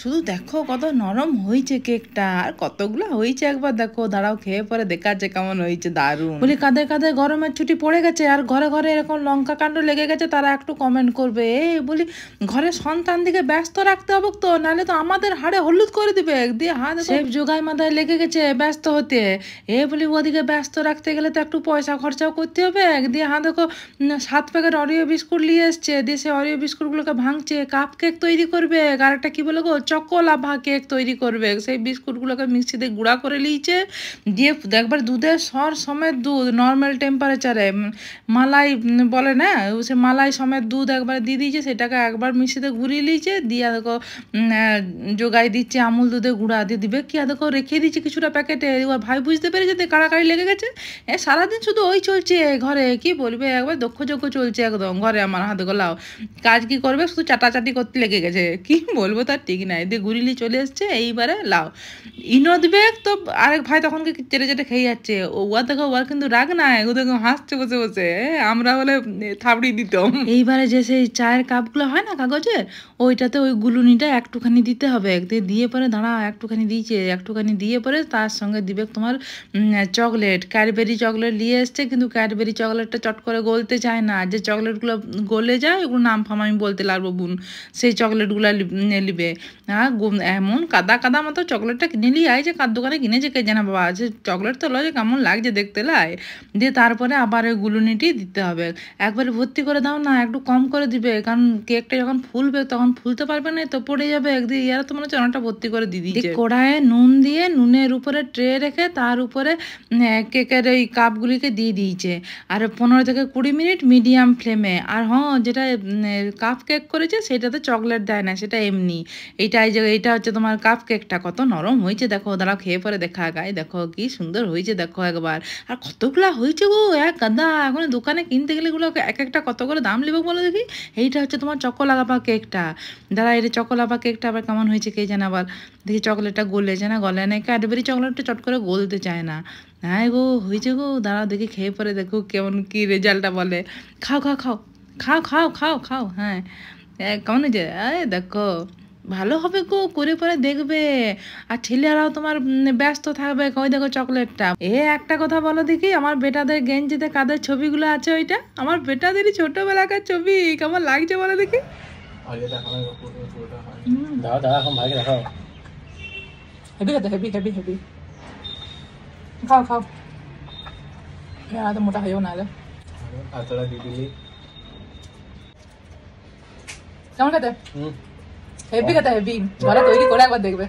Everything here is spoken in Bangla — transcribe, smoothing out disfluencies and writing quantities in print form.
শুধু দেখো কত নরম হয়েছে কেকটা, আর কতগুলো হয়েছে একবার দেখো, দাঁড়াও খেয়ে পরে দেখাচ্ছে কেমন হয়েছে, দারুণ। বলি কাদের কাদের গরমের ছুটি পড়ে গেছে আর ঘরে ঘরে এরকম লঙ্কা কাণ্ড লেগে গেছে, তারা একটু কমেন্ট করবে। বলি ঘরে সন্তান দিকে ব্যস্ত রাখতে হবে তো, নাহলে তো আমাদের হাড়ে হলুদ করে দিবে দিয়ে হাত সেফ জোগায় মাথায় লেগে গেছে ব্যস্ত হতে। বলি ওদিকে ব্যস্ত রাখতে গেলে তো একটু পয়সা খরচাও করতে হবে। দিয়ে হ্যাঁ দেখো 7 প্যাকেট অরিও বিস্কুট নিয়ে এসছে, দিয়ে সে অরিও বিস্কুটগুলোকে ভাঙছে, কাপ কেক তৈরি করবে, আর একটা কি বলে গো চকোলাভা কেক তৈরি করবে। সেই বিস্কুটগুলোকে মিক্সিতে গুঁড়া করে নিয়েছে, দিয়ে একবার দুধের সর সমেত দুধ নর্মাল টেম্পারেচারে মালাই বলে না, সে মালাই সমেত দুধ একবার দিয়ে দিয়েছে, সেটাকে একবার মিক্সিতে ঘুরিয়ে নিয়েছে, দিয়ে দেখো জোগাই দিচ্ছে আমুল দুধে গুঁড়া দিয়ে দিবে কি, দেখো রেখে দিচ্ছে কিছুটা প্যাকেটে। এবার ভাই বুঝতে পেরেছে যে কাড়াকাড়ি লেগে গেছে। সারাদিন শুধু ওই চলছে ঘরে, কি বলবে একবার দক্ষযজ্ঞ চলছে একদম ঘরে আমার হাতে গোলাও। কাজ কি করবে, শুধু চাটাচাটি করতে লেগে গেছে, কি বলবো তার ঠিক নাই। দিয়ে গুরিলি চলে এসছে, এইবারে লাও ইনো দিবে তো আরেক ভাই তখন চেটে চেটে খেয়ে যাচ্ছে। ওয়া দেখো ওর কিন্তু রাগ নাই, ও দেখো হাসছে বসে বসে, আমরা হলে থাবড়ি দিতাম। এইবারে যে সেই চায়ের কাপগুলো হয় না কাগজের, ওইটাতে ওই গুলুনিটা একটুখানি দিতে হবে, দিয়ে পরে দাঁড়া একটুখানি দিয়েছে, একটুখানি দিয়ে পরে তার সঙ্গে দিবে তোমার চকলেট, ক্যাডবেরি চকলেট নিয়ে এসছে, কিন্তু ক্যাডবেরি চকলেটটা চট করে গলতে চায় না, যে চকলেটগুলো গলে যায় ওগুলো নাম ফাম আমি বলতে লাগবো বোন, সেই চকলেটগুলো নিবে। এমন কাদা কাদা মতো চকলেটটা কিনে নিয়ে আয়, যে কার দোকানে কিনেছে কে জানা বাবা, যে চকলেট তো লয় কেমন লাগছে দেখতে লাই। দিয়ে তারপরে আবার ওই গুলুনিটি দিতে হবে, একবারে ভর্তি করে দাও না, একটু কম করে দিবে, কারণ কেকটা যখন ফুলবে তখন ফুলতে পারবে না তো পড়ে যাবে একদিন। ইয়ারা তো মনে হচ্ছে অনেকটা ভর্তি করে দিয়ে দিয়েছে। কড়াইয়ে নুন দিয়ে নুনের উপরে ট্রে রেখে তার উপরে কেকের এই কাপগুলিকে দিয়ে দিয়েছে, আর 15 থেকে 20 মিনিট মিডিয়াম ফ্লেমে। আর হ্যাঁ, যেটা কাপ কেক করেছে সেটাতে চকলেট দেয় না, সেটা এমনি। এইটা হচ্ছে তোমার কাপ কেকটা, কত নরম হয়েছে দেখো, দাঁড়াও খেয়ে পরে দেখা গায়ে, দেখো কি সুন্দর হয়েছে দেখো একবার। আর কতগুলা হয়েছে গো, এক গাদা। এখন দোকানে কিনতে গেলে এগুলো এক একটা কত করে দাম নেবে বলো দেখি। এইটা হচ্ছে তোমার চকোলাভা কেকটা, দাঁড়া এটা চকোলাভা কেকটা আবার কেমন হয়েছে কে জানে, আবার দেখি চকলেটটা গলেছে না গলে না, ক্যাডবেরি চকলেটটা চট করে গলতে চায় না। হ্যাঁ গো হয়েছে গো, দাঁড়াও দেখি খেয়ে পরে দেখো কেমন কি রেজাল্টটা বলে। খাও খাও খাও খাও খাও খাও খাও, হ্যাঁ কেমন হয়েছে, দেখো ভালো হবে গো, করে পরে দেখবে। আর ছেলেরাও তোমার ব্যস্ত থাকবে, ওই দেখো চকলেটটা। একটা কথা বলো দেখি, আমার বেটাদের গেঞ্জিতে কাদের ছবিগুলো আছে, ওইটা আমার বেটাদেরই ছোটবেলাকার ছবি, কেমন লাগছে বলো দেখি। দাও দাও এখন ভাইকে দেখাও। হেভি খেতে, হেভি হেভি হেভি। খাও খাও, তো মোটা হয়েও না। আতড়া দিয়ে দিলি কেমন খেতে? হেভি খেতে, হেভি। ঘরে তৈরি করে একবার দেখবে।